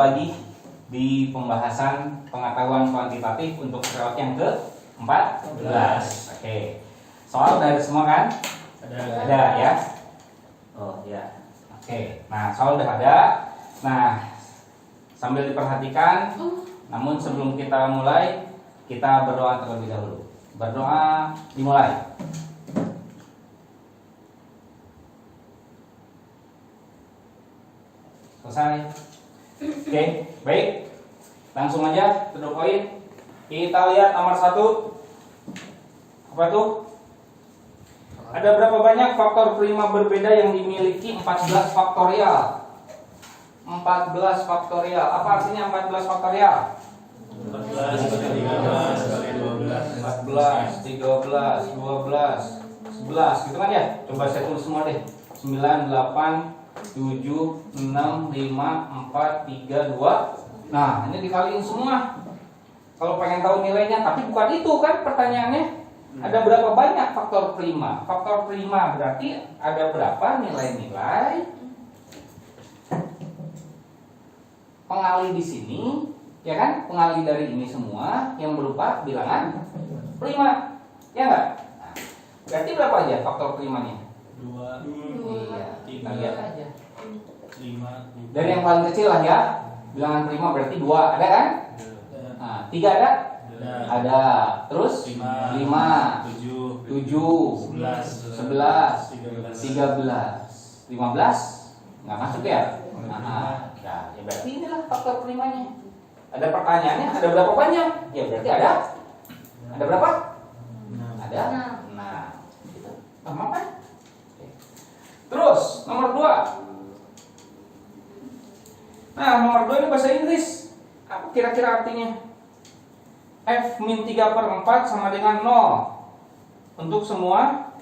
lagi di pembahasan pengetahuan kuantitatif untuk periode yang ke-14. Oke. Soal dari semua kan? Ada ya? Oh ya. Oke. Nah, soal udah ada. Nah, sambil diperhatikan, namun sebelum kita mulai, kita berdoa terlebih dahulu. Berdoa dimulai. Selesai. Oke, baik. Langsung aja to the point. Kita lihat nomor 1. Apa tuh? Ada berapa banyak faktor prima berbeda yang dimiliki 14 faktorial? 14 faktorial. Apa artinya 14 faktorial? 14 kali 14, 12 13, 12, 11. Gitu kan ya? Coba saya tulis semua deh. 9, 8, 7, 6, 5, 4, 3, 2. Nah, ini dikaliin semua. Kalau pengen tahu nilainya, tapi bukan itu kan pertanyaannya. Ada berapa banyak faktor prima? Faktor prima berarti ada berapa nilai-nilai pengali di sini, ya kan? Pengali dari ini semua yang berupa bilangan prima, ya enggak? Nah, berarti berapa aja faktor primanya? 2, Iya, kita lihat aja. 5. Dari yang paling kecil lah ya, bilangan prima berarti 2, ada kan? Nah, 3 ada? Ada. Terus 5, 7, 11, 13, 15 nggak masuk ya? Nah, ya berarti inilah faktor primanya. Ada pertanyaannya, ada berapa banyak? Ya berarti ada berapa? Ada 6. Gitu. Gampang kan? Terus nomor 2. Nah, nomor 2 ini bahasa Inggris. Apa kira-kira artinya? F-3/4 sama dengan 0 untuk semua,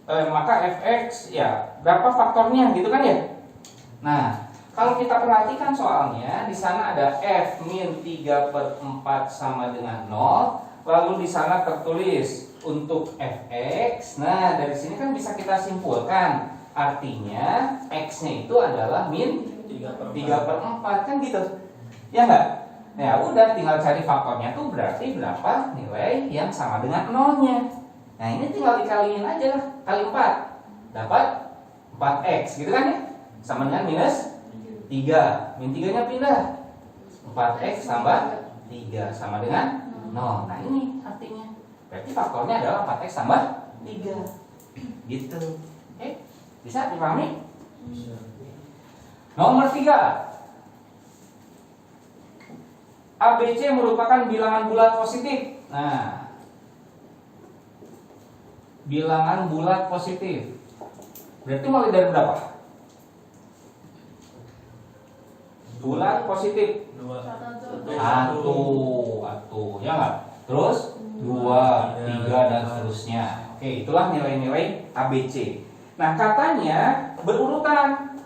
maka fx ya berapa faktornya gitu kan ya. Nah, kalau kita perhatikan soalnya di sana ada F-3/4 sama dengan 0, lalu di sana tertulis untuk fx. Nah, dari sini kan bisa kita simpulkan artinya x-nya itu adalah min 3/4 kan gitu. Ya enggak? Ya udah, tinggal cari faktornya tuh berarti berapa nilai yang sama dengan nolnya. Nah, ini tinggal dikaliin aja lah, kali 4 dapat 4x gitu kan ya, sama dengan minus 3. Min 3 nya pindah, 4x tambah 3 sama dengan 0. Nah, ini artinya berarti faktornya adalah 4x tambah 3 gitu. Oke, bisa dipahami? Nomor 3, ABC merupakan bilangan bulat positif. Nah, bilangan bulat positif berarti mulai dari berapa? Bulat positif 1, ya nggak? Terus 2, 3 dan seterusnya. Oke, itulah nilai-nilai ABC. Nah, katanya berurutan.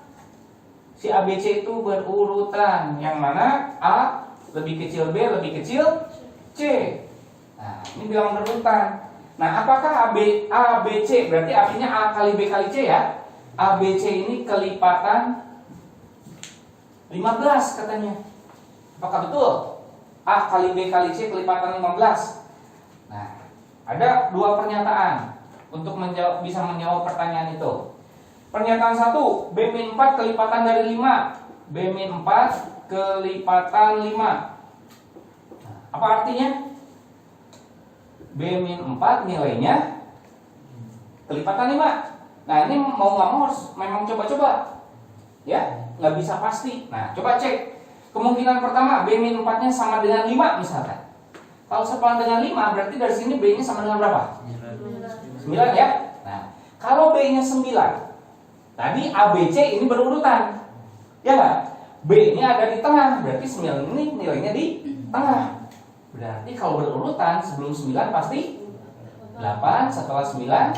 Si ABC itu berurutan. Yang mana A lebih kecil B, lebih kecil C. Nah, ini bilangan berurutan. Nah, apakah A, B, C berarti artinya A kali B kali C ya? A, B, C ini kelipatan 15 katanya. Apakah betul? A kali B kali C kelipatan 15. Nah, ada 2 pernyataan untuk bisa menjawab pertanyaan itu. Pernyataan 1, B-4 kelipatan dari 5. B-4 kelipatan 5. Apa artinya? B-4 nilainya kelipatan 5. Nah, ini mau nggak mau harus memang coba-coba. Ya, nggak bisa pasti. Nah, coba cek. Kemungkinan pertama B-4 nya sama dengan 5 misalkan. Kalau sepadan dengan 5 berarti dari sini B-nya sama dengan berapa? 9 ya. Nah, kalau B-nya 9, tadi ABC ini berurutan. Ya nggak? B ini ada di tengah, berarti 9 ini nilainya di tengah. Berarti kalau berurutan sebelum 9 pasti 8, setelah 9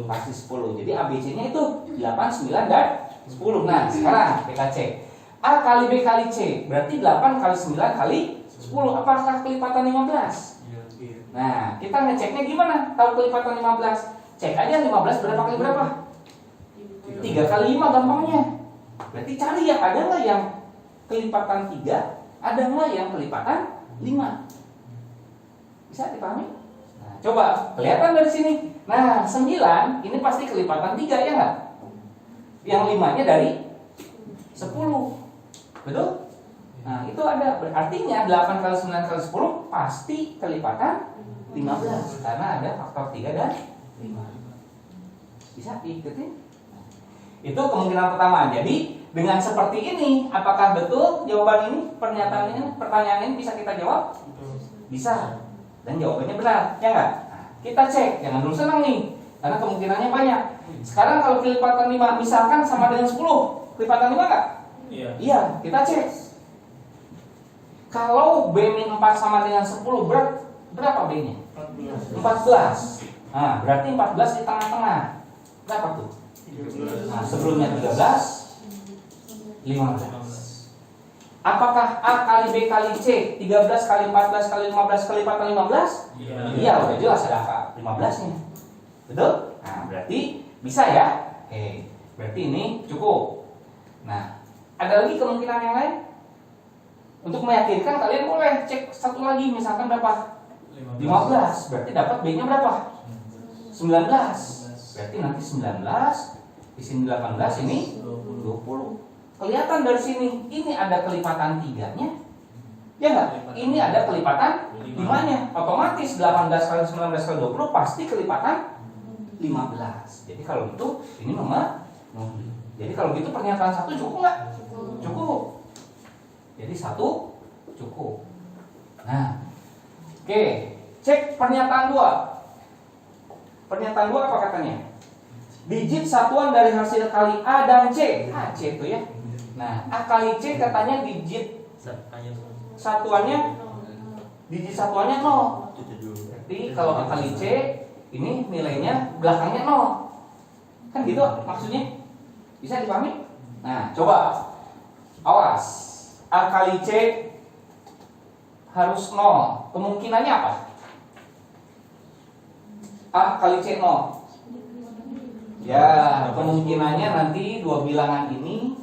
pasti 10. Jadi ABC-nya itu 8, 9, dan 10. Nah, sekarang kita cek. A kali B kali C, berarti 8 kali 9 kali 10. Apakah kelipatan 15? Nah, kita ngeceknya gimana? Tahu kelipatan 15? Cek aja 15 berapa kali berapa? 3 kali 5 gampangnya. Berarti cari ya, ada nggak yang kelipatan 3, ada nggak yang kelipatan 5? Bisa dipahami? Nah, coba kelihatan dari sini. Nah, 9 ini pasti kelipatan 3 ya nggak? Yang 5-nya dari 10. Betul? Nah, itu ada. Artinya 8 kali 9 kali 10 pasti kelipatan 15 karena ada faktor 3 dan 5. Bisa diikutin? Itu kemungkinan pertama. Jadi dengan seperti ini, apakah betul jawaban ini, pernyataan ini, pertanyaan ini bisa kita jawab? Bisa. Dan jawabannya benar, ya nggak? Nah, kita cek, jangan dulu senang nih, karena kemungkinannya banyak. Sekarang kalau kelipatan 5 misalkan sama dengan 10, kelipatan 5 nggak? Iya. Iya, kita cek. Kalau B-4 sama dengan 10, berapa B-nya? 14. Nah, berarti 14 di tengah-tengah. Berapa tuh? Nah, sebelumnya 13, 15. Apakah A kali B kali C 13 kali 14 kali 15 kelipatan 15? Iya. Iya, udah jelas ada angka 15-nya. Betul? Nah, berarti bisa ya? Oke, berarti ini cukup. Nah, ada lagi kemungkinan yang lain? Untuk meyakinkan kalian boleh cek satu lagi, misalkan berapa? 15. Berarti dapat B-nya berapa? 19. Berarti nanti 19 di sini 18, ini 20. Kelihatan dari sini, ini ada kelipatan 3-nya. Ya enggak? Ini ada kelipatan 5-nya. Otomatis 18 kali 19 kali 20 pasti kelipatan 15. Jadi kalau gitu ini nomor. Jadi kalau gitu pernyataan 1 cukup enggak? Cukup. Jadi 1 cukup. Nah, oke, cek pernyataan 2. Pernyataan 2 apa katanya? Digit satuan dari hasil kali A dan C. C itu ya. Nah, A kali C katanya digit satuannya, digit satuannya 0. Berarti kalau A kali C ini nilainya belakangnya 0. Kan gitu maksudnya? Bisa dipahami? Nah, coba awas. A kali C harus 0. Kemungkinannya apa? A kali C 0. Ya, kemungkinannya nanti dua bilangan ini,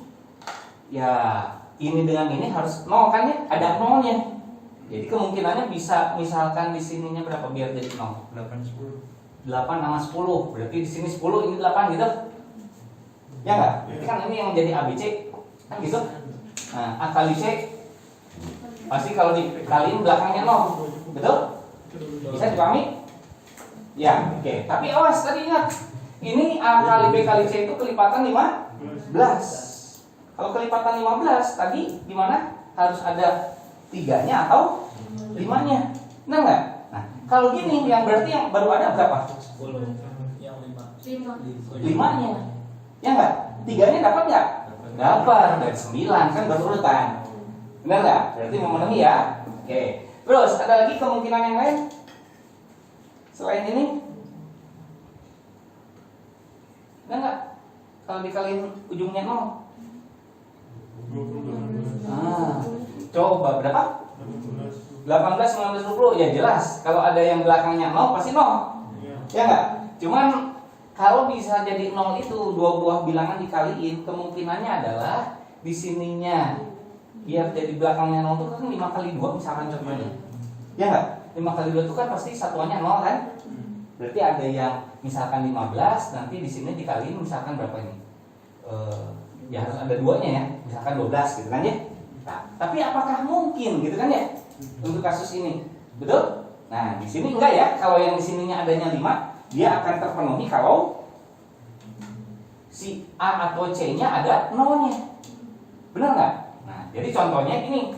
ya ini dengan ini harus 0 kan ya? Ada 0-nya. Jadi kemungkinannya bisa, misalkan di sininya berapa biar jadi 0? 8, 10. 8 sama 10. Berarti di sini 10, ini 8 gitu. Ya enggak? Berarti kan ini yang jadi ABC. Kan gitu. Nah, A kali C pasti kalau dikaliin belakangnya 0. Betul? Bisa dipahami? Ya, oke. Tapi awas, tadi ingat. Ini A kali B kali C itu kelipatan 15. Kalau kelipatan 15 tadi gimana? Harus ada 3-nya atau 5-nya. Benar nggak? Nah, kalau gini yang berarti yang baru ada berapa? 10. Yang 5. 5-nya. Ya nggak? 3-nya dapat nggak? Dapat. Dari 9 kan berurutan. Benar nggak? Berarti memenuhi ya. Oke. Terus ada lagi kemungkinan yang lain selain ini? Benar nggak? Kalau dikaliin ujungnya 0. Coba berapa? 18, 19, 20. Ya jelas. Kalau ada yang belakangnya 0 pasti 0. Ya nggak? Cuman kalau bisa jadi 0 itu dua buah bilangan dikaliin, kemungkinannya adalah di sininya biar jadi belakangnya 0 itu kan 5 kali 2 misalkan contohnya. Ya nggak? 5 kali 2 itu kan pasti satuannya 0 kan? Berarti ada yang misalkan 15, nanti di sini dikaliin misalkan berapa ini? Ya harus ada 2-nya ya, misalkan 12 gitu kan ya. Nah, tapi apakah mungkin gitu kan ya untuk kasus ini? Betul? Nah, di sini enggak ya. Kalau yang di sininya adanya 5, dia akan terpenuhi kalau si A atau C-nya ada 0-nya. Benar nggak? Nah, jadi contohnya ini.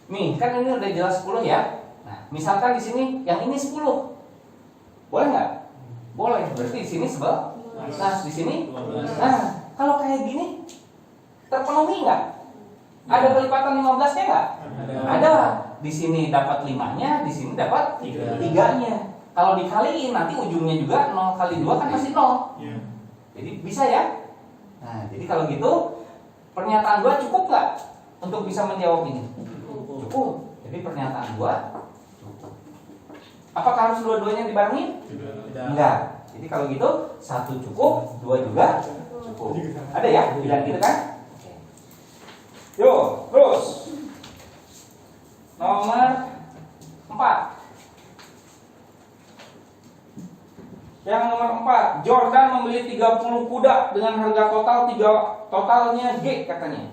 Nih, kan ini udah jelas 10 ya. Nah, misalkan di sini yang ini 10. Boleh nggak? Boleh. Berarti di sini 11, di sini 12. Nah, kalau kayak gini terpenuhi nggak? Ada kelipatan 15-nya nggak? Ada. Di sini dapat 5-nya, di sini dapat 3-nya. Kalau dikaliin nanti ujungnya juga 0 kali 2 kan pasti 0. Jadi bisa ya? Nah, jadi kalau gitu pernyataan 2 cukup nggak untuk bisa menjawab ini? Cukup. Jadi pernyataan 2 cukup. Apakah harus dua-duanya dibarengin? Enggak. Jadi kalau gitu 1 cukup, 2 juga cukup. Ada ya? Bilang gitu kan? Oke. membeli 30 kuda dengan harga totalnya G katanya.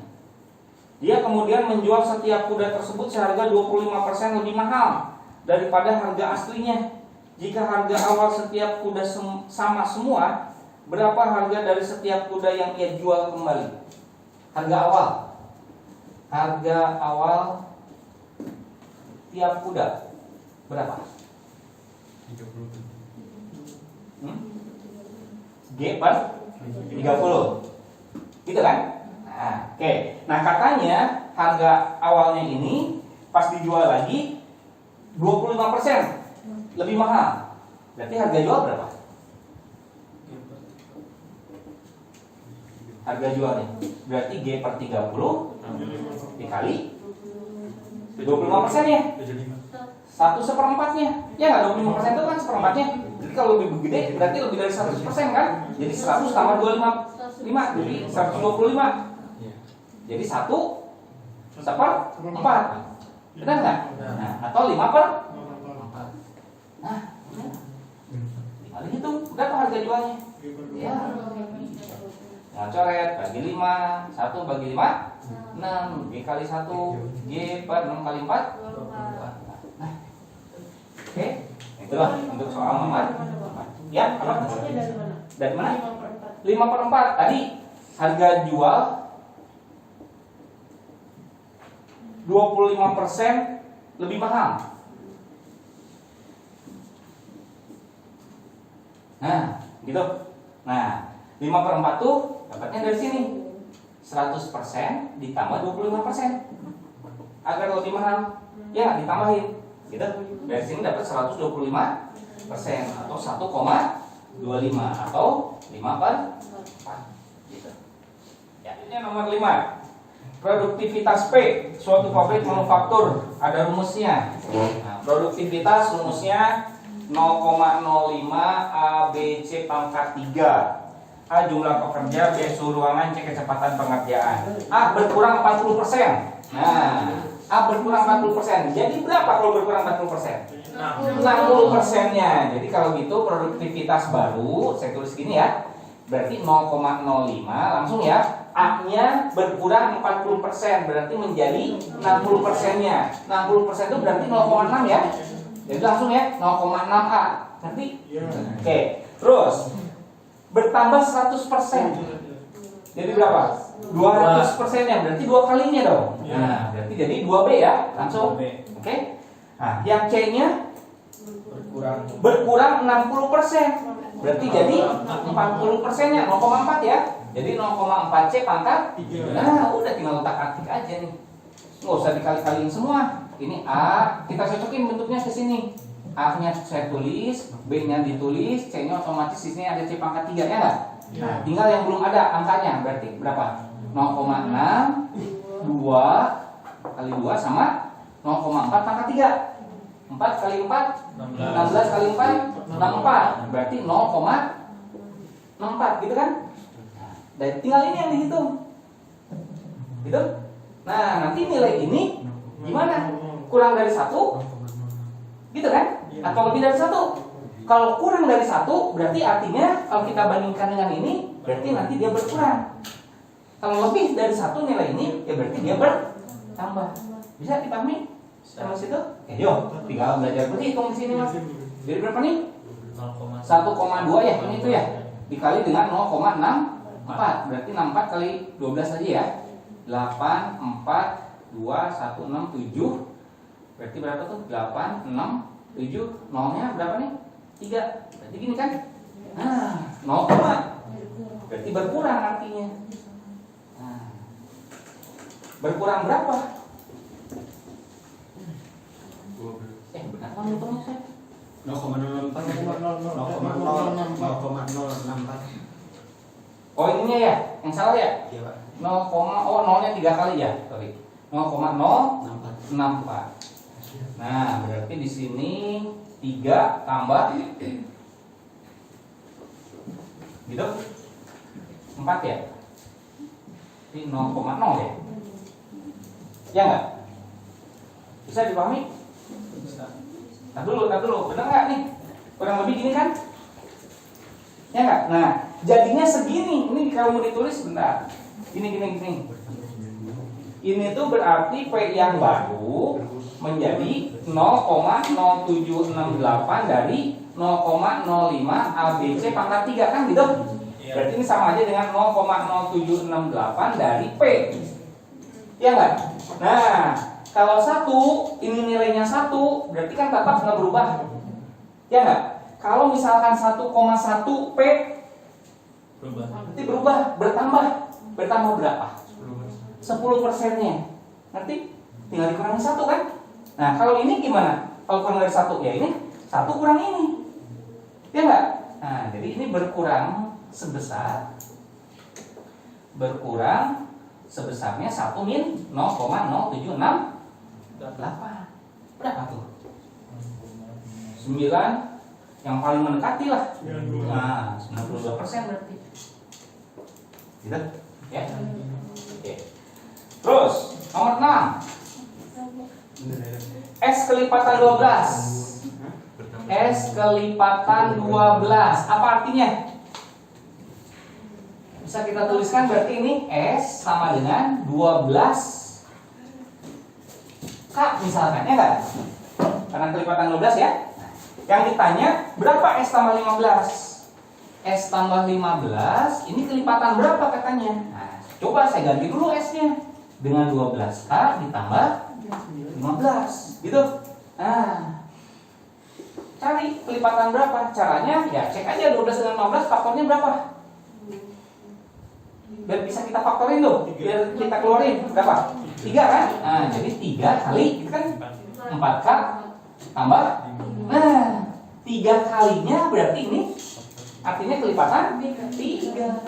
Dia kemudian menjual setiap kuda tersebut seharga 25% lebih mahal daripada harga aslinya. Jika harga awal setiap kuda sama semua, berapa harga dari setiap kuda yang ia jual kembali? Harga awal. Harga awal tiap kuda berapa? 30. G per 30. Gitu kan? Nah, oke. Nah, katanya harga awalnya ini pas dijual lagi 25% lebih mahal. Berarti harga jual berapa? Harga jualnya berarti G per 30 dikali 25% ya? 1/4-nya. Ya nggak, 25% itu kan seperempatnya. Jadi kalau lebih gede berarti lebih dari 100% kan? Jadi 100 tambah 25, jadi 125. Jadi 1/4. Benar nggak? Nah, atau 5/4. Nah, tinggal hitung berapa harga jualnya? Ya. Nah, coret bagi 5, 1 bagi 5, 6, G kali 1, G per 6 kali 4. Nah, oke, itulah untuk soal nomor 4. Ya, apa? Dari mana? 5/4. Tadi harga jual 25% lebih mahal. Nah, gitu. Nah, 5/4 tuh dapatnya dari sini. 100% ditambah 25%. Agar lebih mahal, ya ditambahin. Gitu. Dari sini dapat 125% atau 1,25 atau 5/4. Gitu. Ya, ini nomor 5. Produktivitas P, suatu pabrik manufaktur, ada rumusnya. Nah, produktivitas rumusnya 0,05 ABC pangkat 3. A jumlah pekerja, B suhu ruangan, C kecepatan pengerjaan. A berkurang 40%. Nah, A berkurang 40%. Jadi berapa kalau berkurang 40%? 60%-nya. Jadi kalau gitu produktivitas baru, saya tulis gini ya. Berarti 0,05 langsung ya. A-nya berkurang 40%, berarti menjadi 60%-nya. 60% itu berarti 0,6 ya. Jadi langsung ya 0,6 A. Ngerti? Oke. Terus bertambah 100%. Jadi berapa? 200%-nya, berarti 2 kalinya dong. Nah, berarti jadi 2B ya, langsung. Oke. Nah, yang C-nya berkurang 60%. Berarti jadi 40%-nya 0,4 ya. Jadi 0,4 C pangkat 3. Nah, udah tinggal letak-atik aja nih. Nggak usah dikali-kaliin semua. Ini A, kita cocokin bentuknya ke sini. A-nya saya tulis, B-nya ditulis, C-nya otomatis di sini ada C pangkat 3 ya enggak? Nah, tinggal yang belum ada angkanya, berarti berapa? 0,6 2 kali 2 sama 0,4 pangkat 3. 4 kali 4 16 kali 4 64. Berarti 0,64 gitu kan? Dan tinggal ini yang dihitung. Gitu? Nah, nanti nilai ini gimana? Kurang dari 1? Gitu kan? Atau lebih dari 1? Kalau kurang dari 1 berarti artinya kalau kita bandingkan dengan ini berarti nanti dia berkurang. Kalau lebih dari 1 nilai ini ya berarti dia bertambah. Bisa dipahami? Sama situ? Yuk, tinggal belajar berhitung di sini Mas. Jadi berapa nih? 1,2 ya, ini itu ya. Dikali dengan 0,64. Berarti 64 kali 12 aja ya. 8 4 2 1 6 7. Berarti berapa tuh? 8 6 7. Nolnya berapa nih? 3. Berarti gini kan? Nah, 0, berarti berkurang artinya. Nah, berkurang berapa? Benar kan hitungnya saya? 0,04 Oh ininya ya, yang salah ya? Iya Pak. 0,0 nya 3 kali ya, sorry. 0,064. Nah berarti di sini 3 tambah gitu 4 ya. Ini 0,0 ya. Ya enggak? Bisa dipahami? Tar dulu, benar nggak nih? Kurang lebih gini kan? Ya nggak? Nah, jadinya segini. Ini kalau mau ditulis bentar. Gini. Ini tuh berarti P yang baru menjadi 0,0768 dari 0,05 ABC pangkat 3 kan gitu? Berarti ini sama aja dengan 0,0768 dari P. Iya nggak? Nah, kalau 1 ini nilainya 1, berarti kan tetap nggak berubah. Ya nggak? Kalau misalkan 1,1 P berarti berubah, bertambah berapa? 10%-nya. Nanti tinggal dikurangi 1 kan? Nah, kalau ini gimana? Kalau kurang dari 1, ya ini 1 kurang ini. Ya nggak? Nah, jadi ini berkurang sebesarnya 1 min 0,0768. Berapa tuh? 9 yang paling mendekati lah. Nah, 92% berarti. Gitu? Ya. Oke. Terus, nomor 6. S kelipatan 12. S kelipatan 12. Apa artinya? Bisa kita tuliskan berarti ini S sama dengan 12 K misalkan, ya enggak? Karena kelipatan 12 ya. Yang ditanya berapa S tambah 15? S tambah 15 ini kelipatan berapa katanya? Nah, coba saya ganti dulu S-nya dengan 12K ditambah 15 gitu. Nah, cari kelipatan berapa? Caranya ya cek aja 12 dengan 15 faktornya berapa? Biar bisa kita faktorin loh, biar kita keluarin berapa? 3 kan? Nah, jadi 3 kali itu kan 4K tambah. Nah, 3 kalinya berarti ini artinya kelipatan 3.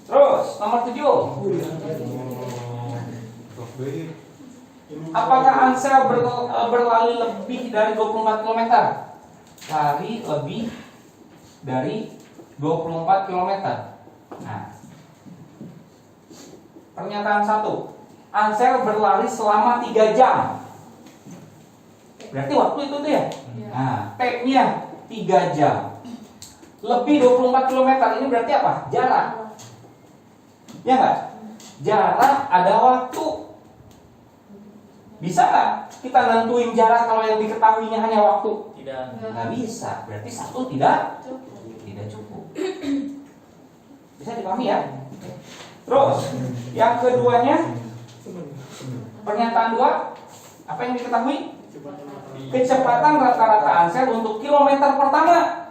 Terus nomor 7. Apakah Ansel berlari lebih dari 24 km? Lari lebih dari 24 km. Nah, pernyataan 1. Ansel berlari selama 3 jam. Berarti waktu itu tuh ya. Nah, T-nya 3 jam. Lebih 24 km ini berarti apa? Jarak. Ya nggak? Jarak ada waktu. Bisa nggak kita nentuin jarak kalau yang diketahuinya hanya waktu? Tidak. Nggak bisa. Berarti 1 tidak cukup. Bisa dipahami ya? Terus yang keduanya, pernyataan 2, apa yang diketahui? Kecepatan rata-rata Ansel untuk kilometer pertama.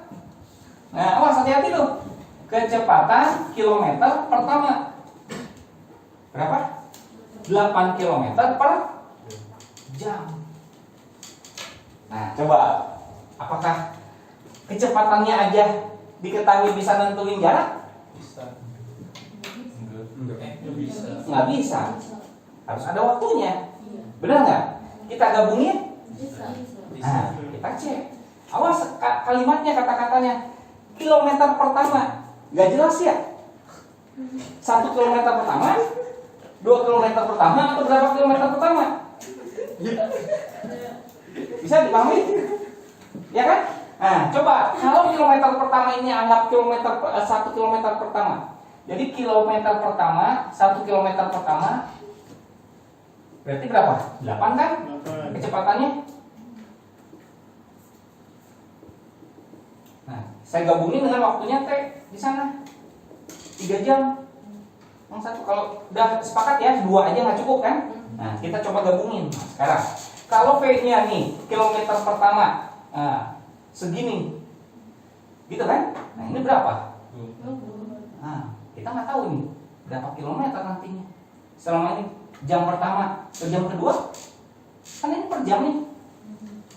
Nah, awas hati-hati tuh. Kecepatan kilometer pertama berapa? 8 km per jam. Nah, coba apakah kecepatannya aja diketahui bisa nentuin jarak? Nggak bisa. Harus ada waktunya. Benar nggak? Kita gabungin. Nah, kita cek. Awas kalimatnya, kata-katanya. Kilometer pertama, nggak jelas ya? 1 kilometer pertama, 2 kilometer pertama, atau berapa kilometer pertama? Bisa dipahami? Ya kan? Nah, coba kalau kilometer pertama ini anggap 1 kilometer pertama. Jadi kilometer pertama, 1 kilometer pertama berarti berapa? 8 kan? Kecepatannya. Nah, saya gabungin dengan waktunya T di sana 3 jam. Yang 1 kalau udah sepakat ya, 2 aja nggak cukup kan? Nah, kita coba gabungin. Nah, sekarang kalau P-nya nih kilometer pertama, nah, segini, gitu kan? Nah, ini berapa? Nah, kita nggak tahu nih berapa kilometer nantinya. Selama ini jam pertama ke jam kedua, kan ini per jam nih.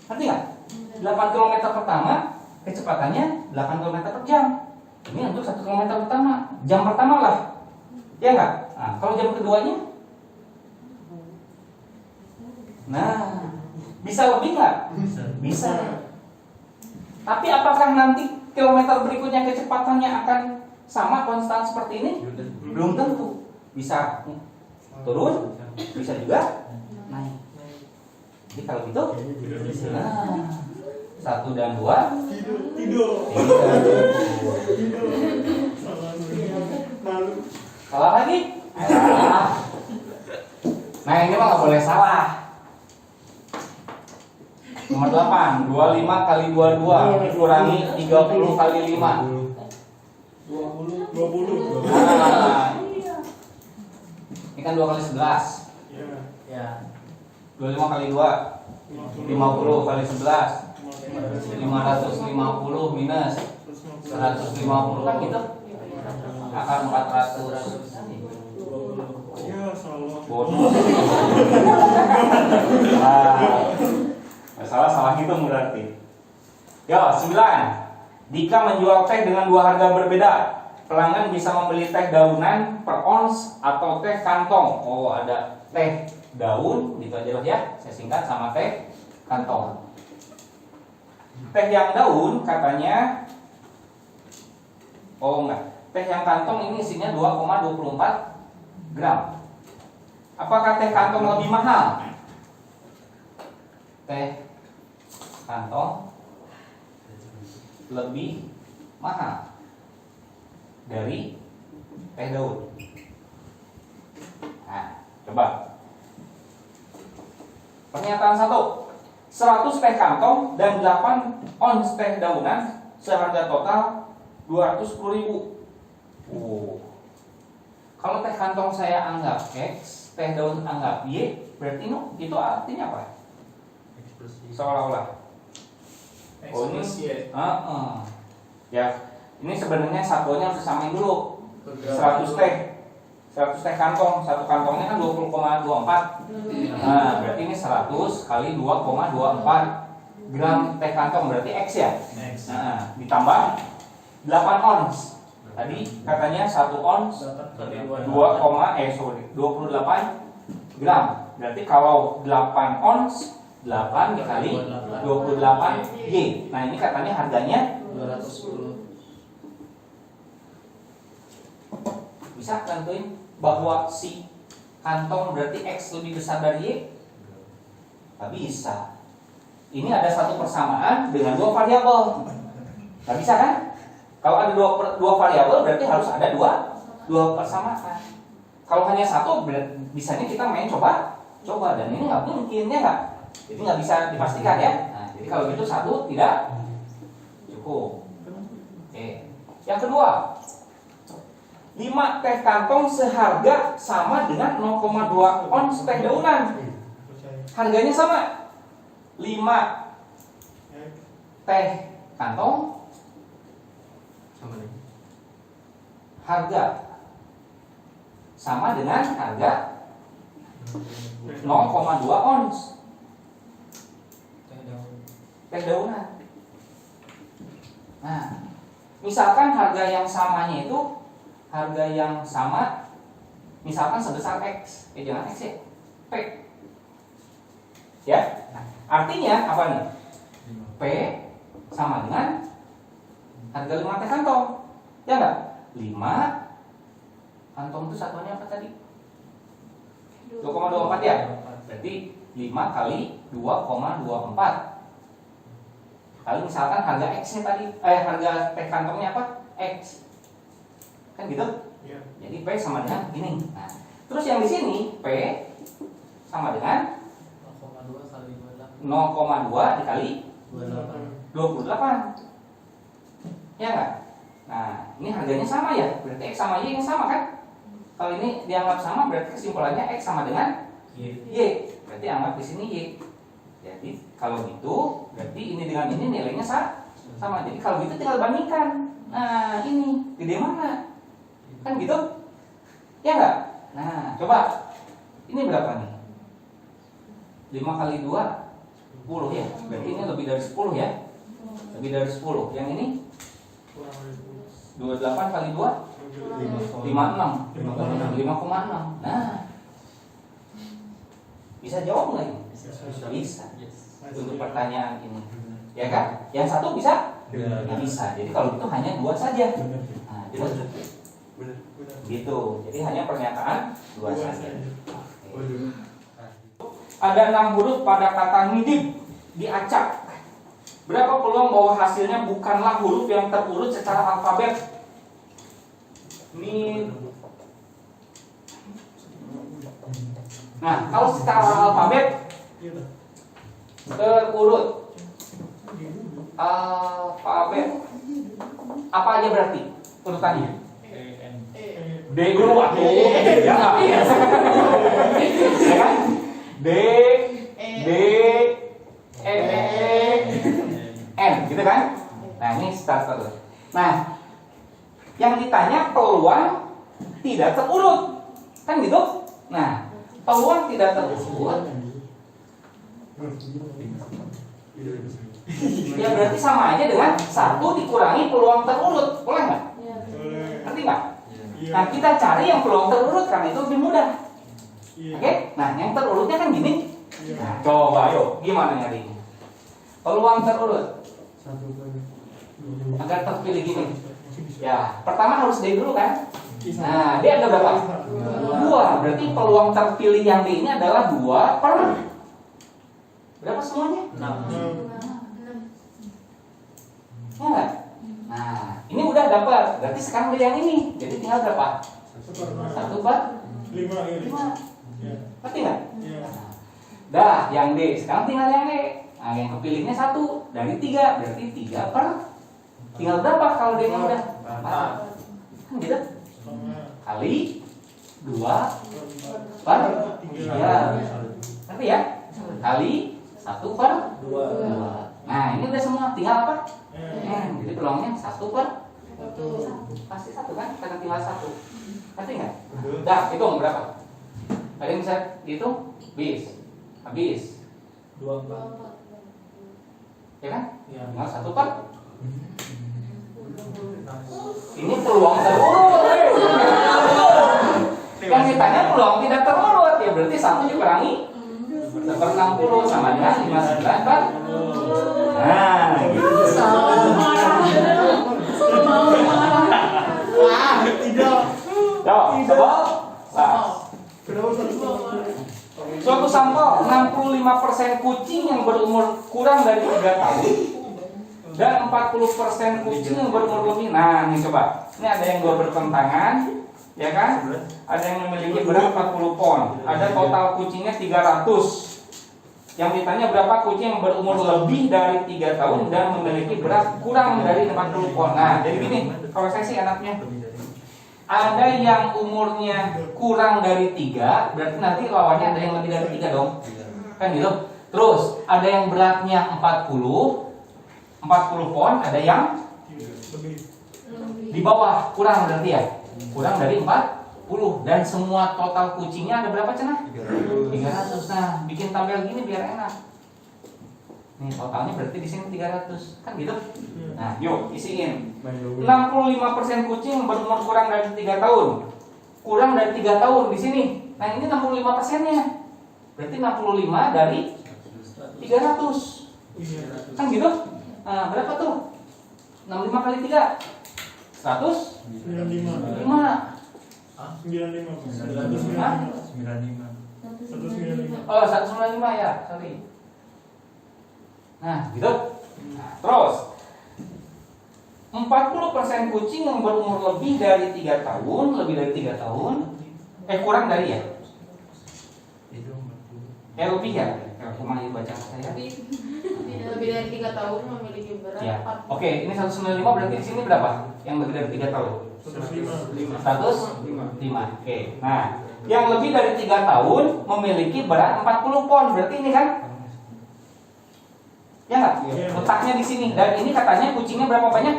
Ngerti nggak? 8 km pertama kecepatannya 8 km per jam. Ini untuk 1 km pertama, jam pertama lah, ya nggak? Nah, kalau jam keduanya, nah, bisa lebih nggak? Bisa. Tapi apakah nanti kilometer berikutnya kecepatannya akan sama konstan seperti ini? Belum tentu. Bisa turun, bisa juga naik. Jadi kalau gitu, nah, 1 dan 2 Tidur. salah lagi. Nah ini mah nggak boleh salah. Nomor 8, 25 kali 22 dikurangi 30 kali 5. 20. Nah, ini kan 2 kali 11. Ya. 25 kali 2 50 kali 11 550 minus 150 kan gitu. Akar 400. Ya, salah. Bodoh. Salah hitung berarti. Yo, 9. Dika menjual teh dengan dua harga berbeda. Pelanggan bisa membeli teh daunan per ons atau teh kantong. Oh, ada teh daun, gitu aja loh ya. Saya singkat sama teh kantong. Teh yang daun katanya, oh enggak, teh yang kantong ini isinya 2,24 gram. Apakah teh kantong lebih mahal? Teh kantong lebih mahal dari teh daun. Nah, coba. Pernyataan 1. 100 teh kantong dan 8 ons teh daunan seharga total 210.000. Kalau teh kantong saya anggap X, teh daun anggap Y, berarti itu artinya apa? Seolah-olah. Oh ini, ya, ini sebenarnya satuannya harus disamain dulu. 100 teh kantong, satu kantongnya kan 20,24. Nah, berarti ini 100 kali 2,24 gram teh kantong, berarti X ya. Nah, ditambah 8 ons. Tadi katanya 1 ons 28 gram. Berarti kalau 8 ons 8 dikali 28 Y. Nah, ini katanya harganya 210. Bisa tentuin bahwa si kantong berarti X lebih besar dari Y? Gak bisa. Ini ada satu persamaan dengan dua variabel. Gak bisa kan? Kalau ada dua variabel berarti harus ada dua persamaan. Kalau hanya satu, bisanya kita main coba, dan ini nggak mungkin ya nggak. Jadi nggak bisa dipastikan ya. Nah, jadi kalau gitu satu tidak cukup. Oke. Yang kedua, 5 teh kantong seharga sama dengan 0,2 ons teh daunan. Harganya sama. 5 teh kantong harga sama dengan harga 0,2 ons teh daunan. Nah, misalkan harga yang samanya itu harga yang sama, misalkan sebesar X, jangan X ya, P. Ya, nah, artinya apa nih? P sama dengan harga 5 teh kantong, ya enggak? 5 kantong itu satuannya apa tadi? 2,24 ya? Berarti 5 kali 2,24. Kalau misalkan harga X nya tadi, harga teh kantongnya apa? X. Kan gitu? Ya. Jadi P sama dengan ini. Nah, terus yang di sini P sama dengan 0,2 kali 0,2 dikali 28. 28. Ya enggak? Nah, ini harganya sama ya? Berarti X sama Y yang sama kan? Kalau ini dianggap sama berarti kesimpulannya X sama dengan Y. Berarti anggap di sini Y. Jadi kalau gitu berarti ini dengan ini nilainya sama. Jadi kalau gitu tinggal bandingkan. Nah, ini gede mana? Kan gitu? Ya enggak? Nah, coba. Ini berapa nih? 5 kali 2 10 ya. Berarti ini lebih dari 10 ya. Lebih dari 10. Yang ini 28 kali 2 56. 5,6. Nah. Bisa jawab nggak ini? Bisa. Untuk pertanyaan ini. Ya kan? Yang satu bisa? Nggak bisa. Jadi kalau itu hanya 2 saja. Nah, jadi gitu. Jadi hanya pernyataan 2 saja. Oke. Ada 6 huruf pada kata nidib diacak. Berapa peluang bahwa hasilnya bukanlah huruf yang terurut secara alfabet? Nah, kalau secara alfabet terurut alfabet apa aja berarti urutannya? D dulu waktu ya nggak? Ya kan? D E N gitu kan? Nah ini starter. Nah yang ditanya peluang tidak terurut kan gitu? Nah peluang tidak terurut ya berarti sama aja dengan 1 dikurangi peluang terurut, boleh nggak? Ngerti nggak? Nah kita cari yang peluang terurut karena itu lebih mudah. Oke? Nah yang terurutnya kan gini. Nah coba yuk, gimana nyarinya? Peluang terurut agar terpilih gini. Ya pertama harus D dulu kan? Nah D ada berapa? 2. Berarti peluang terpilih yang D ini adalah 2 per berapa semuanya? 6. Ya nggak? Nah, ini udah dapat. Berarti sekarang beli yang ini. Jadi tinggal berapa? 1 per 5. Ngerti nggak? Dah, yang D. Sekarang tinggal yang D. Nah, yang kepilihnya 1 dari 3. Berarti 3 per tinggal berapa kalau D-nya udah? 4. Kan gitu? Kali 2 per 3. Ngerti ya? Kali 1 per 2. Nah, ini udah semua. Tinggal apa? Jadi peluangnya 1 per 1. Pasti 1 kan? Karena tinggal 1. Ngerti nggak? Dah, hitung berapa? Ada yang bisa dihitung? Habis 24. Ya kan? Ya. Tinggal 1 per ini peluang terurut. Yang ditanya peluang tidak terurut. Ya berarti 1 dikurangi per 60 sama dengan 59 per. Nah, gitu. Coba. Suatu sampel 65% kucing yang berumur kurang dari 3 tahun dan 40% kucing yang berumur lebih. Nah, ini coba. Ini ada yang 2 bertentangan, ya kan? Ada yang memiliki berat 40 pon. Ada total kucingnya 300. Yang ditanya berapa kucing yang berumur lebih dari 3 tahun dan memiliki berat kurang dari 40 pon. Nah, jadi gini, kalau saya sih enaknya ada yang umurnya kurang dari 3, berarti nanti lawannya ada yang lebih dari 3 dong. Kan gitu. Terus ada yang beratnya 40 pon, ada yang di bawah kurang berarti ya. Kurang dari 40 dan semua total kucingnya ada berapa cenah? 300. Nah, bikin tabel gini biar enak. Nih totalnya berarti di sini 300. Kan gitu? Nah, yuk isiin. 65% kucing yang berumur kurang dari 3 tahun. Kurang dari 3 tahun di sini. Nah, ini 65%-nya. Berarti 65 dari 300. Kan gitu? Nah, berapa tuh? 65 kali 3. 195. 195. Oh, 195 ya, sorry. Nah, gitu. Nah, terus 40% kucing yang berumur lebih dari 3 tahun, kurang dari ya? Lebih ya? Kemarin baca saya. Lebih dari 3 tahun memiliki berat Ya. 40. Oke, ini 195 berarti di sini berapa? Yang lebih dari 3 tahun? 105. Oke. Nah, yang lebih dari 3 tahun memiliki berat 40 pon. Berarti ini kan? Ya nggak? Letaknya di sini. Dan ini katanya kucingnya berapa banyak?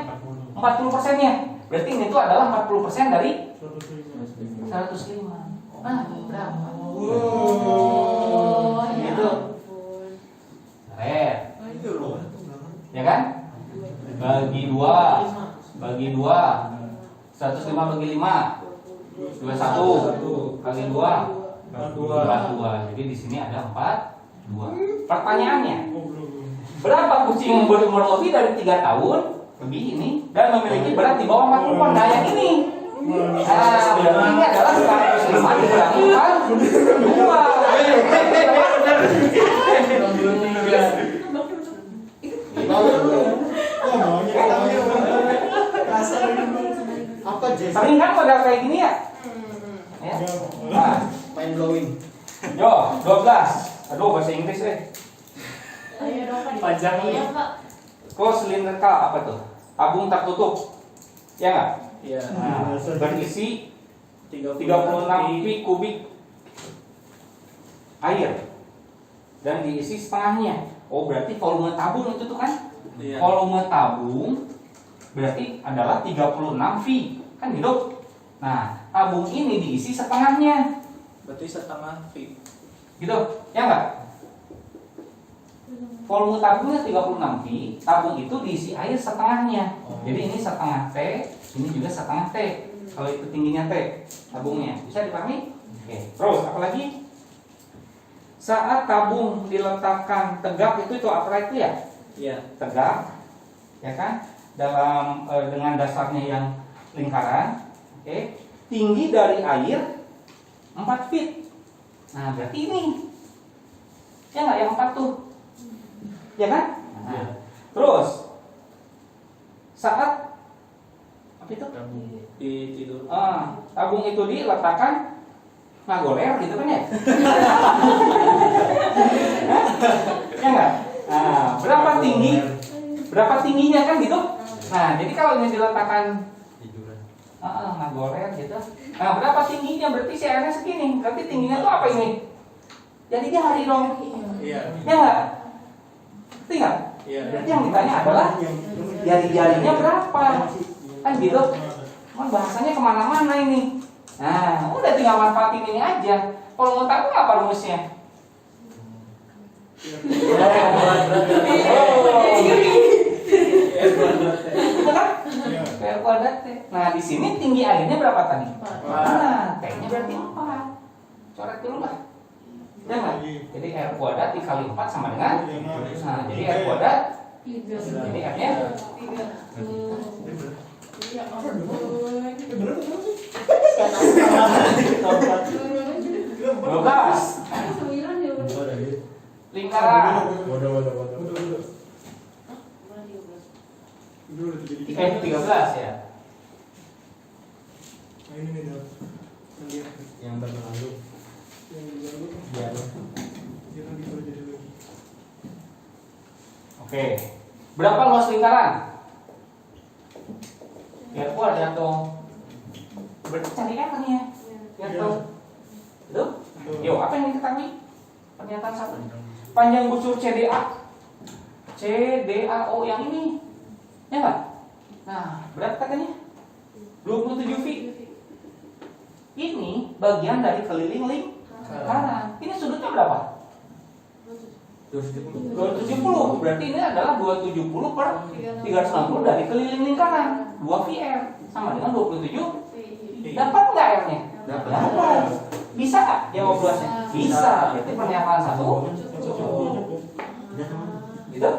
40%-nya. Berarti ini tuh adalah 40% dari 105. Nah, berapa? Gitu. Keren. Ya kan? Bagi 2. 105 bagi 5. 21 kali 2. 42. Jadi di sini ada 42. Pertanyaannya, berapa kucing yang berumur lebih dari 3 tahun lebih ini dan memiliki berat di bawah 40 pon? Nah, yang ini. Nah, berarti ini adalah 105 dikurangi 42. Apa Jess? Sering kan modal kayak gini ya? Ya. Nah, Mind blowing. yo 12. Aduh bahasa Inggris Ayo dong Pak. Panjang Iya Pak. Close cylindrical apa tuh? Tabung tertutup. Ya nggak? Iya. Nah, berisi 36 pi. pi kubik air dan diisi setengahnya. Oh berarti volume tabung itu tuh kan? Iya. Volume tabung berarti adalah 36 V kan gitu. Nah tabung ini diisi setengahnya Berarti setengah pi. gitu ya nggak? Volume tabungnya 36 V, tabung itu diisi air setengahnya. Oh. Jadi ini setengah T, ini juga setengah T. Kalau itu tingginya T tabungnya, bisa dipahami? Oke. Terus apa lagi? Saat tabung diletakkan tegak itu apa itu ya? Iya. Tegak, ya kan? Dalam dengan dasarnya yang lingkaran, oke? Tinggi dari air 4 feet. Nah berarti ini, ya nggak yang 4 tuh, ya kan? Nah, Iya. terus saat apa itu? Di tidur. Tabung itu diletakkan ngagoler gitu kan ya? Hah? Ya nggak? Nah, berapa tinggi? Berapa tingginya kan gitu? Nah, jadi kalau ini diletakkan ngagoler gitu. Nah, berapa tingginya? Berarti si airnya segini. Berarti tingginya tuh apa ini? Jadi jari dong. Iya. Ya nggak? Ngerti nggak? Iya. Berarti yang ditanya adalah jari-jarinya berapa? Kan gitu. Cuman bahasanya kemana-mana ini. Nah, udah tinggal manfaatin ini aja. Kalau mau tahu apa rumusnya? Itu kan? PR kuadrat T. Nah, di sini tinggi airnya berapa tadi? Nah, T-nya berarti 4. Coret dulu lah. Ya nggak? Jadi R kuadrat dikali 4 sama dengan nah, jadi R kuadrat. Jadi R-nya Iya ampun. 12. Lingkaran. Itu 13 ya. Yang berlalu. Oke. Berapa luas lingkaran? R kuadrat dong. Berarti cari R-nya. Ya tuh. Itu? Yo, apa yang diketahui? Pernyataan satu. Panjang busur CDA. CDAO yang ini. Ya enggak? Nah, berapa katanya? 27 V. Ini bagian dari keliling lingkaran. Ini sudutnya berapa? 270. Berarti ini adalah 270 per 360 dari keliling lingkaran. 2 VR sama dengan 27. Dapat nggak R-nya? Dapat. Bisa nggak jawab luasnya? Bisa. Berarti pernyataan satu cukup. Gitu.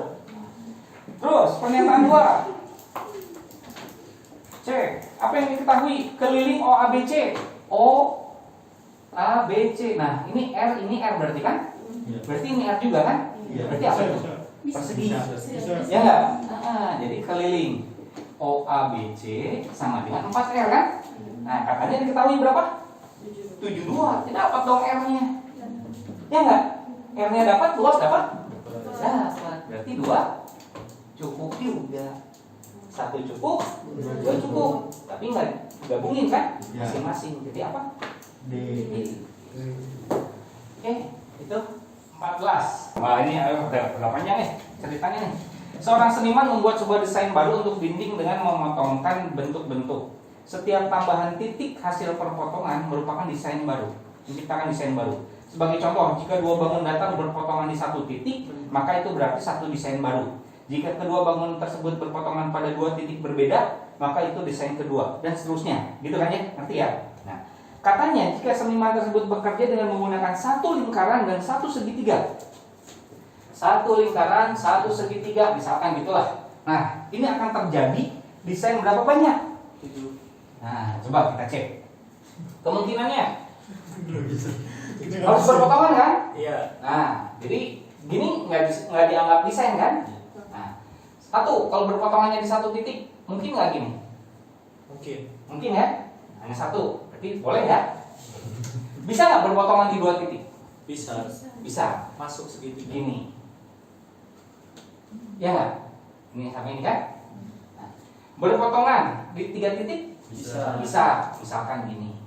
Terus pernyataan 2. Cek. Apa yang diketahui? Keliling OABC. OABC. Nah, ini R berarti kan? Berarti ini R juga kan? Berarti apa itu? Persegi. Ya enggak? Jadi keliling OABC sama dengan 4R kan? Nah, katanya diketahui berapa? 72. Tidak dapat dong R-nya. Ya enggak? R-nya dapat, luas dapat? Dapat. Berarti 2 cukup juga. 1 cukup, 2 cukup. Tapi enggak gabungin kan? Masing-masing. Jadi apa? D. Oke, itu 14. Wah, ini udah panjang nih ceritanya nih. Seorang seniman membuat sebuah desain baru untuk dinding dengan memotongkan bentuk-bentuk. Setiap tambahan titik hasil perpotongan merupakan desain baru, menciptakan desain baru. Sebagai contoh, jika dua bangun datar berpotongan di satu titik, maka itu berarti satu desain baru. Jika kedua bangun tersebut berpotongan pada 2 titik berbeda, maka itu desain kedua, dan seterusnya. Gitu kan ya? Ngerti ya? Nah, katanya jika seniman tersebut bekerja dengan menggunakan 1 lingkaran dan 1 segitiga. 1 lingkaran, 1 segitiga, misalkan gitulah. Nah, ini akan terjadi desain berapa banyak? Nah, coba kita cek. Kemungkinannya Harus berpotongan kan? Iya. Nah, jadi gini nggak dianggap desain kan? Nah, satu kalau berpotongannya di satu titik mungkin nggak gini? Mungkin. Mungkin ya? Hanya satu, berarti boleh ya? Bisa nggak berpotongan di dua titik? Bisa. Bisa. Masuk segitiga. Gini, ya nggak? Ini sama ini kan? Nah, berpotongan di tiga titik? Bisa. Bisa, misalkan gini.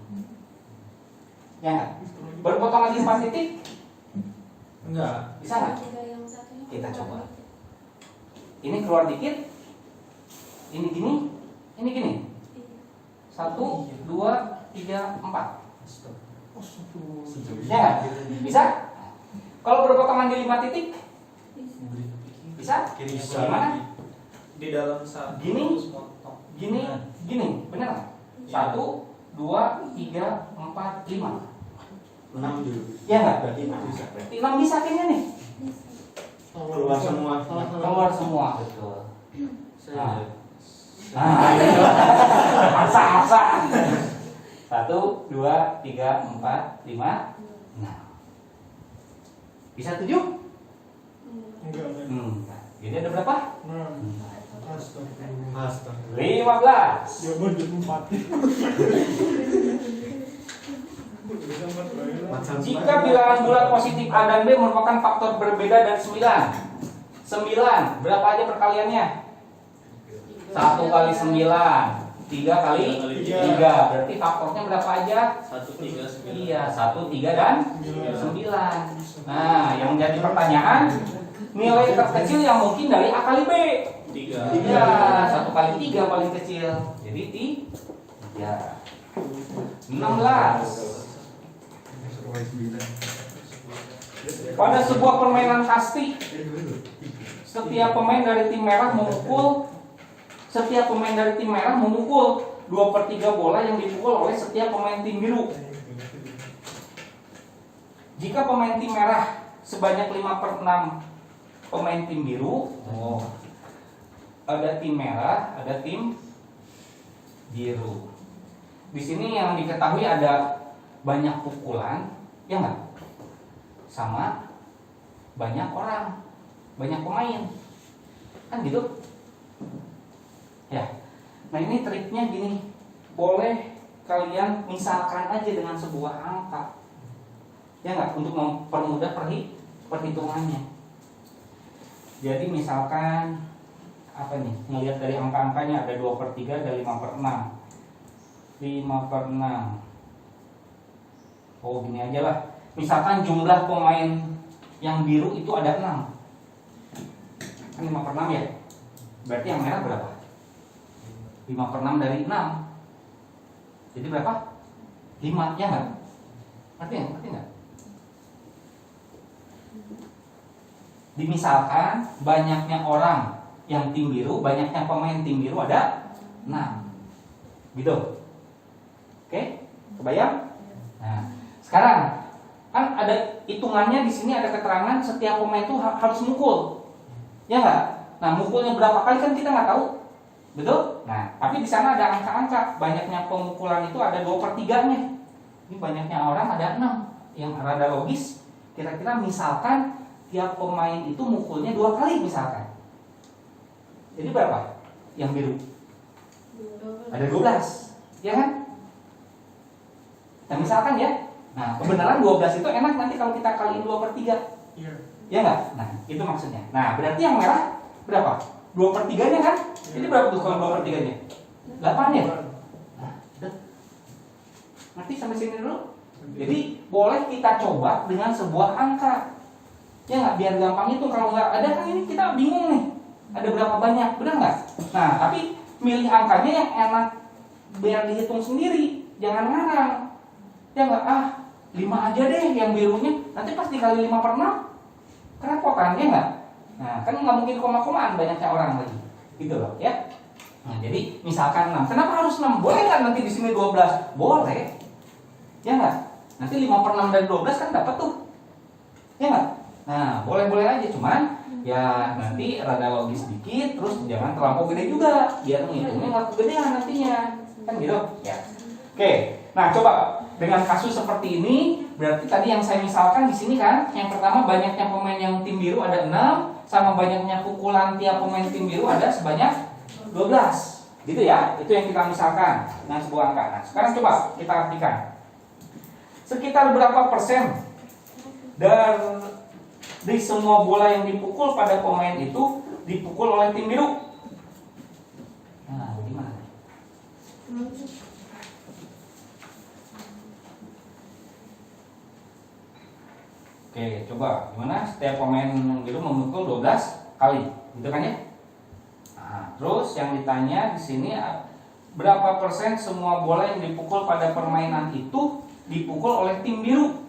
Ya nggak? Berpotongan di 4 titik? Enggak. Bisa nggak? Kita coba. Ini keluar dikit. Ini gini. Ini gini. 1, 2, 3, 4. Ya nggak? Bisa? Kalau berpotongan di 5 titik? Bisa? Bisa. Gimana? Di dalam satu. Gini? terus motong. Gini, gini, bener nggak? 1, 2, 3, 4, 5. 6 dulu. Ya nggak? Berarti 6 bisa. Berarti 6 bisa kayaknya nih. Keluar semua. Keluar semua, betul. Saya. Aksa. 1, 2, 3, 4, 5, 6. Bisa 7? Jadi ada berapa? Astagfirullah. 15. Ya bener 4. Jika bilangan bulat positif A dan B merupakan faktor berbeda dari 9. 9, berapa aja perkaliannya? 1 kali 9, 3 kali 3. Berarti faktornya berapa aja? 1, 3, 9. Iya, 1, 3, dan 9. Nah, yang jadi pertanyaan, nilai terkecil yang mungkin dari A kali B. 3. Iya, 1 kali 3 paling kecil. Jadi 3. 16. Pada sebuah permainan kasti, setiap pemain dari tim merah memukul 2/3 bola yang dipukul oleh setiap pemain tim biru. Jika pemain tim merah sebanyak 5/6 pemain tim biru, ada tim merah, ada tim biru. Di sini yang diketahui ada banyak pukulan, ya nggak? Sama banyak orang, banyak pemain, kan gitu? Ya. Nah ini triknya gini, boleh kalian misalkan aja dengan sebuah angka, ya nggak? Untuk mempermudah perhitungannya. Jadi misalkan apa nih? Melihat dari angka-angkanya ada 2/3, ada 5/6. 5/6. Oh gini aja lah. Misalkan jumlah pemain yang biru itu ada 6. Kan 5/6 ya? Berarti yang merah berapa? 5/6 dari 6. Jadi berapa? 5, ya nggak? Ngerti nggak? Dimisalkan banyaknya orang yang tim biru, banyaknya pemain tim biru ada 6. Gitu. Oke? Kebayang? Nah, sekarang kan ada hitungannya di sini, ada keterangan setiap pemain itu harus mukul. Ya nggak? Nah, mukulnya berapa kali kan kita nggak tahu. Betul? Nah, tapi di sana ada angka-angka. Banyaknya pemukulan itu ada 2/3-nya. Ini banyaknya orang ada 6. Yang rada logis, kira-kira misalkan tiap pemain itu mukulnya 2 kali misalkan. Jadi berapa? Yang biru? Ada 12. Ya kan? Nah, misalkan ya. Nah, kebenaran 12 itu enak nanti kalau kita kaliin 2/3. Iya. Ya nggak? Nah, itu maksudnya. Nah, berarti yang merah berapa? 2/3-nya kan? Jadi berapa tuh kalau 2/3-nya? 8 ya? Nah, ngerti sampai sini dulu? Jadi boleh kita coba dengan sebuah angka. Ya nggak? Biar gampang itu. Kalau nggak ada kan ini kita bingung nih. Ada berapa banyak? Benar nggak? Nah, tapi milih angkanya yang enak biar dihitung sendiri. Jangan ngarang. Ya nggak? 5 aja deh yang birunya. Nanti pas dikali 5/6 kerepotan, ya nggak? Nah, kan nggak mungkin koma-komaan banyaknya orang lagi, gitu loh, ya. Nah, jadi misalkan 6, kenapa harus 6? Boleh nggak nanti di sini 12? Boleh, ya nggak? Nanti 5/6 dari 12 kan dapat tuh, ya nggak? Nah, boleh-boleh aja, cuman ya nanti rada logis dikit, terus jangan terlampau gede juga, biar ngitungnya nggak kegedean nantinya, kan gitu, ya. Oke, nah coba dengan kasus seperti ini, berarti tadi yang saya misalkan di sini kan, yang pertama banyaknya pemain yang tim biru ada 6, sama banyaknya pukulan tiap pemain tim biru ada sebanyak 12. Gitu ya, itu yang kita misalkan dengan sebuah angka. Nah, sekarang coba kita artikan. Sekitar berapa persen dari semua bola yang dipukul pada pemain itu dipukul oleh tim biru? Nah, gimana? Oke, coba gimana? Setiap pemain biru memukul 12 kali, gitu kan ya? Nah, terus yang ditanya di sini berapa persen semua bola yang dipukul pada permainan itu dipukul oleh tim biru?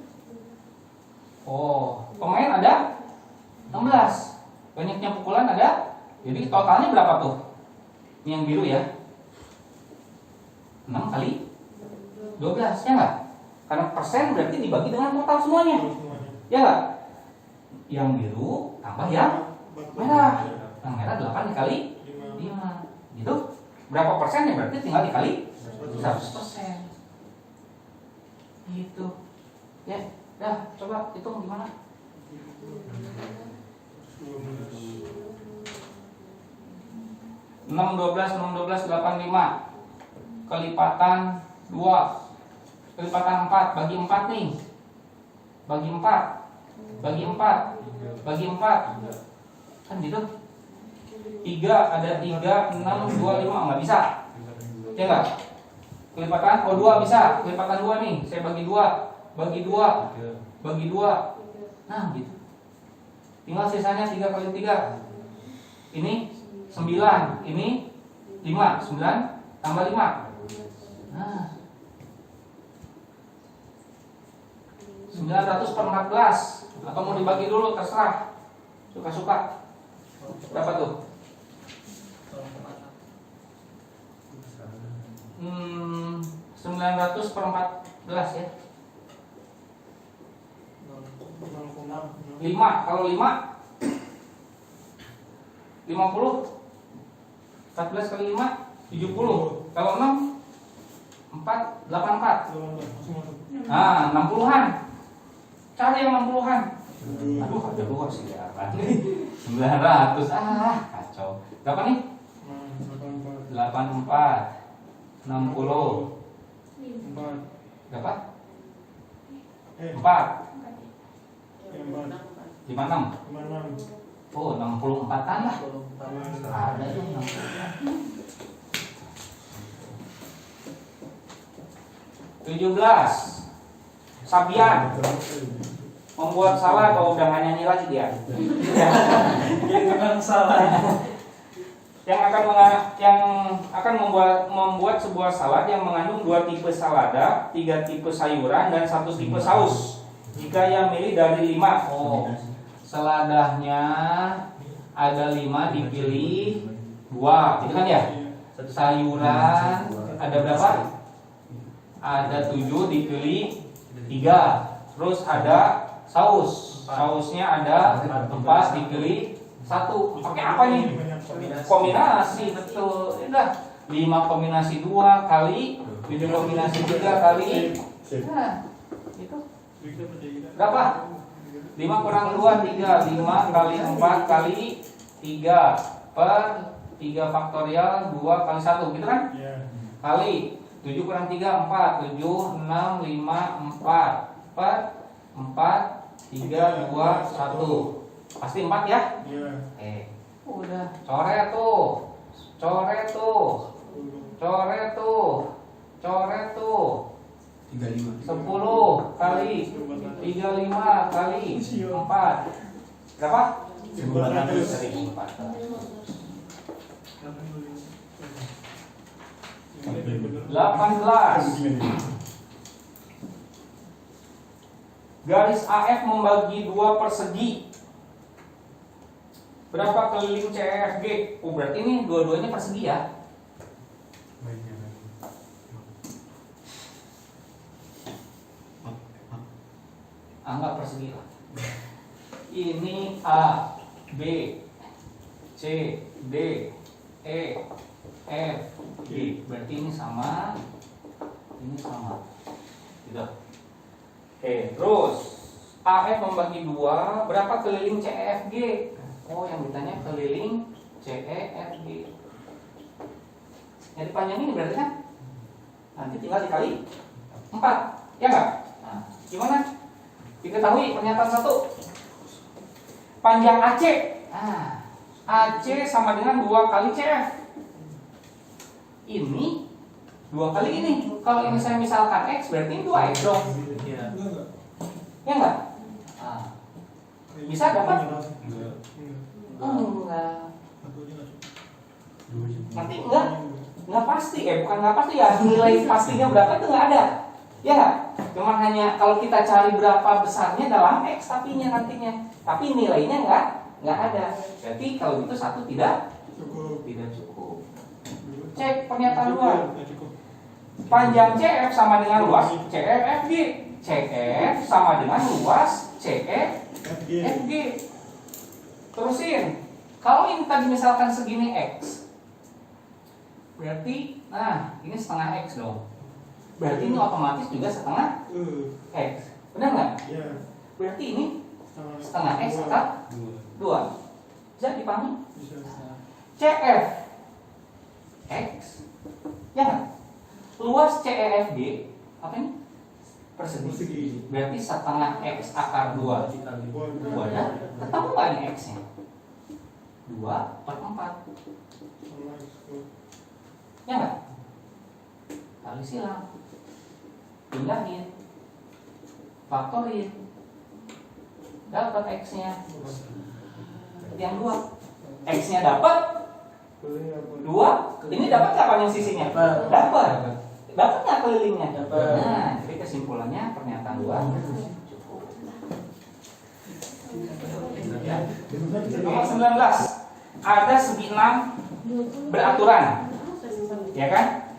Oh, pemain ada 16. Banyaknya pukulan ada. Jadi totalnya berapa tuh? Ini yang biru ya. 6 kali 12, ya enggak? Karena persen berarti dibagi dengan total semuanya. Ya enggak? Yang biru tambah yang merah. Yang merah 8 dikali 5. Gitu. Berapa persen ya berarti tinggal dikali 100%. Gitu. Ya, dah coba hitung gimana? 6 12 6 12 8 5 kelipatan 2 kelipatan 4 bagi 4 nih. Bagi 4 bagi 4 bagi 4 kan gitu. 3 ada 3 6 2 5 enggak bisa. Ya enggak? Kelipatan 2 bisa. Kelipatan 2 nih, saya bagi 2 bagi 2 bagi 2. Nah, gitu. Tinggal sisanya 3 kali 3. Ini 9, ini 5, 9 tambah 5. Nah, 900 per 14. Atau mau dibagi dulu, terserah. Suka-suka. Berapa tuh? 900 per 14 ya. 5, kalau 5 50. 14 kali 5 70. Kalau 6 4 84. Nah, 60-an. Cari yang 60-an. Aduh, ada 2 sih ya. 900. Kacau. Berapa nih? 84 60. Berapa? 4 56. Oh, 64-an lah. Ada tuh 17. Sabian membuat salad. Oh, udah nggak nyanyi lagi dia. Itu kan salah. yang akan membuat sebuah salad yang mengandung 2 tipe salada, 3 tipe sayuran, dan 1 tipe saus. Jika yang milih dari 5, oh, seladahnya ada 5 dipilih 2, gitu kan ya? Sayuran ada berapa? Ada 7 dipilih 3. Terus ada saus. Sausnya ada 4 dipilih 1. Pakai apa nih? Kombinasi, betul. Udah 5 kombinasi 2 kali 7 kombinasi 3 kali. Nah, itu berapa? 5 kurang 2 3. 5 kali 4 kali 3 per 3 faktorial 2 kali 1, gitu kan? Kali 7 kurang 3 4. 7 6 5 4 per 4 3 2 1. Pasti 4 ya? Udah, coret tuh. 35 10 kali 35 kali 4 berapa? 18. Garis AF membagi 2 persegi. Berapa keliling CEFG? Oh, berarti ini dua-duanya persegi ya? Anggap persegi lah. Ini A, B, C, D, E, F, G. Berarti ini sama. Ini sama. Gitu. AF membagi 2, berapa keliling CEFG? Oh, yang ditanya keliling CEFG. Jadi panjang ini berarti kan? Nanti tinggal dikali 4, ya nggak? Nah, gimana? Diketahui pernyataan 1. Panjang AC. Nah, AC sama dengan 2 kali CF. Ini 2 kali ini. Kalau ini saya misalkan X, berarti ini 2X dong. Iya. Ya nggak? Nah, bisa dapat? Enggak. Nanti enggak pasti, bukan enggak pasti ya, nilai pastinya berapa itu enggak ada. Ya nggak? Cuman hanya kalau kita cari berapa besarnya dalam X tapinya nantinya. Tapi nilainya enggak ada. Berarti kalau itu 1 tidak cukup. Cek pernyataan 2. Panjang CF sama dengan luas CEFG. CF sama dengan luas CEFG. Terusin. Kalau ini tadi misalkan segini X, berarti nah ini setengah X dong. Berarti ini otomatis juga setengah X. Benar nggak? Berarti ini setengah X atau 2. Bisa dipahami? CF X, ya nggak? Luas CEFG apa ini? Persegi. Berarti setengah X akar 2 ya? Ketemu nggak nih X-nya? 2/4. Ya nggak? Kali silang, pindahin, faktorin, dapat X-nya. Yang 2, X-nya dapat 2. Ini dapat nggak panjang sisinya? Dapat. Dapat nggak kelilingnya? Nah, jadi kesimpulannya pernyataan 2 cukup. Ya. Nomor 19, ada 96 beraturan, ya kan?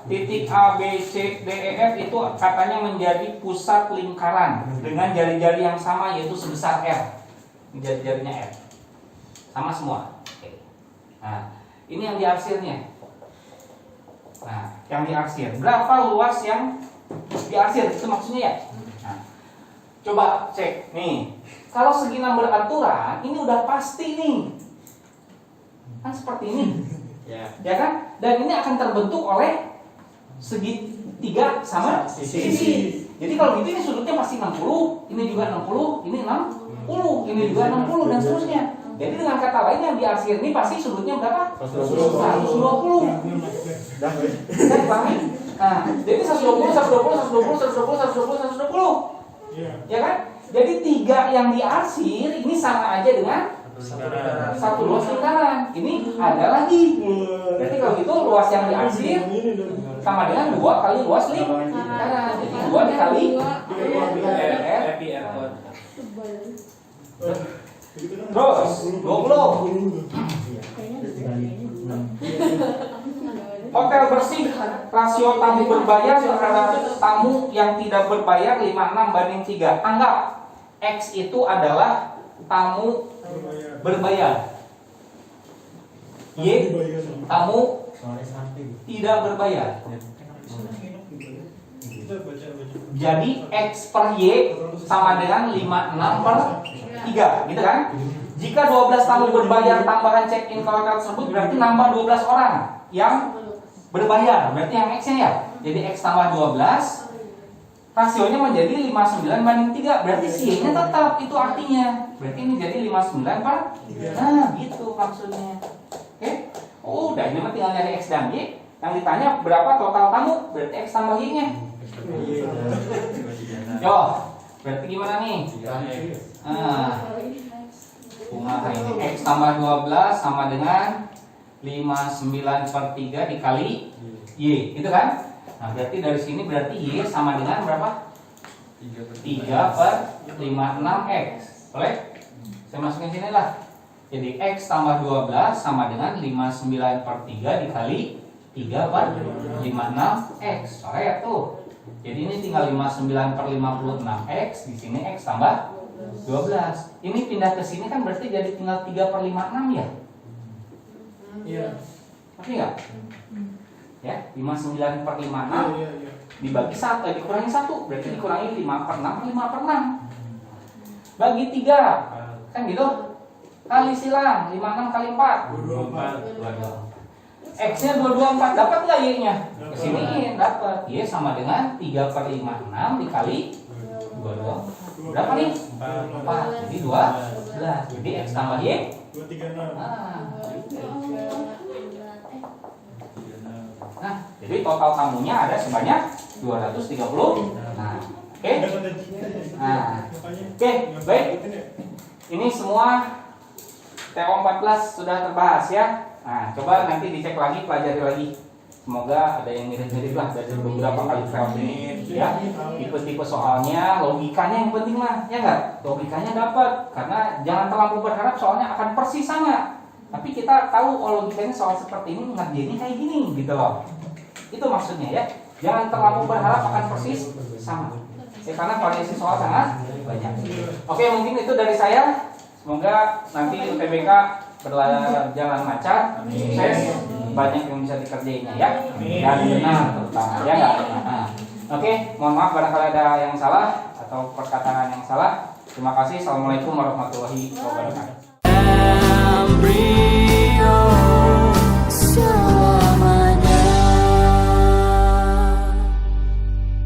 Titik A, B, C, D, E, F itu katanya menjadi pusat lingkaran dengan jari-jari yang sama, yaitu sebesar R. Jari-jarinya R sama semua. Oke. Nah, ini yang diarsirnya. Nah, yang diarsir berapa luas yang diarsir itu maksudnya ya? Nah, coba cek nih. Kalau segi nomor beraturan ini udah pasti nih, kan seperti ini, ya kan? Dan ini akan terbentuk oleh segitiga sama sisi. Jadi kalau gitu ini sudutnya pasti 60, ini juga 60, ini 60, ini juga 60 dan seterusnya. Jadi dengan kata lain yang diarsir ini pasti sudutnya berapa? 120. Saya pahami? Nah, jadi 120, 120, 120, 120, 120, 120. Ya kan? Jadi 3 yang diarsir ini sama aja dengan satu luas lingkaran. Ini ada lagi. Berarti kalau gitu luas yang diarsir sama dengan 2 kali luas lingkaran. Jadi 2 dikali R. Terus 20. Hotel bersih, rasio tamu berbayar terhadap tamu yang tidak berbayar 56/3. Anggap X itu adalah tamu berbayar, Y tamu tidak berbayar. Jadi X per Y sama dengan 56/3, gitu kan? Jika 12 tamu berbayar tambahan check-in ke hotel tersebut, berarti nambah 12 orang yang berbayar. Berarti yang X-nya ya. Jadi X tambah 12, rasionya menjadi 59/3. Berarti si Y-nya tetap, itu artinya. Berarti ini jadi 59/3. Nah, gitu maksudnya. Oke? Oh, udah ini mah tinggal nyari X dan Y. Yang ditanya berapa total tamu, berarti X tambah Y-nya. Yo, berarti gimana nih? Nah, ini X tambah 12 sama dengan 59/3 dikali Y, gitu kan? Nah, berarti dari sini berarti Y sama dengan berapa? 3/56X. Boleh? Saya masukin sini lah. Jadi X tambah 12 sama dengan 59/3 dikali 3/56X. Boleh tuh. Jadi ini tinggal 59/56X, di sini X tambah 12. Ini pindah ke sini kan berarti jadi tinggal 3/56 ya? Iya. Ngerti nggak? Ya, 59/56 dibagi 1, dikurangi 1, berarti dikurangi 5/6, 5/6. bagi 3. Kan gitu? Kali silang 56 kali 4. 224. X-nya 224, dapat nggak Y-nya? Kesini dapat. Y sama dengan 3/56 dikali 22. Berapa nih? 4. Jadi 12. Jadi X tambah Y. 236. Nah, jadi total tamunya ada sebanyak 230. Nah, oke. Nah, oke, baik. Ini semua TO14 sudah terbahas ya. Nah, coba nanti dicek lagi, pelajari lagi. Semoga ada yang mirip-mirip lah dari beberapa kali fail ini ya. Tipe-tipe soalnya, logikanya yang penting lah, ya enggak? Logikanya dapat, karena jangan terlalu berharap soalnya akan persis sama. Tapi kita tahu oh logikanya soal seperti ini ngerjainnya kayak gini gitu loh. Itu maksudnya ya. Jangan terlalu berharap akan persis sama. Ya, karena variasi soal sangat banyak. Oke, mungkin itu dari saya. Semoga nanti UTBK berjalan lancar, sukses, banyak yang bisa dikerjainnya ya. Dan benar terutama ya enggak? Nah, oke, mohon maaf barangkali ada yang salah atau perkataan yang salah. Terima kasih. Assalamualaikum warahmatullahi wabarakatuh.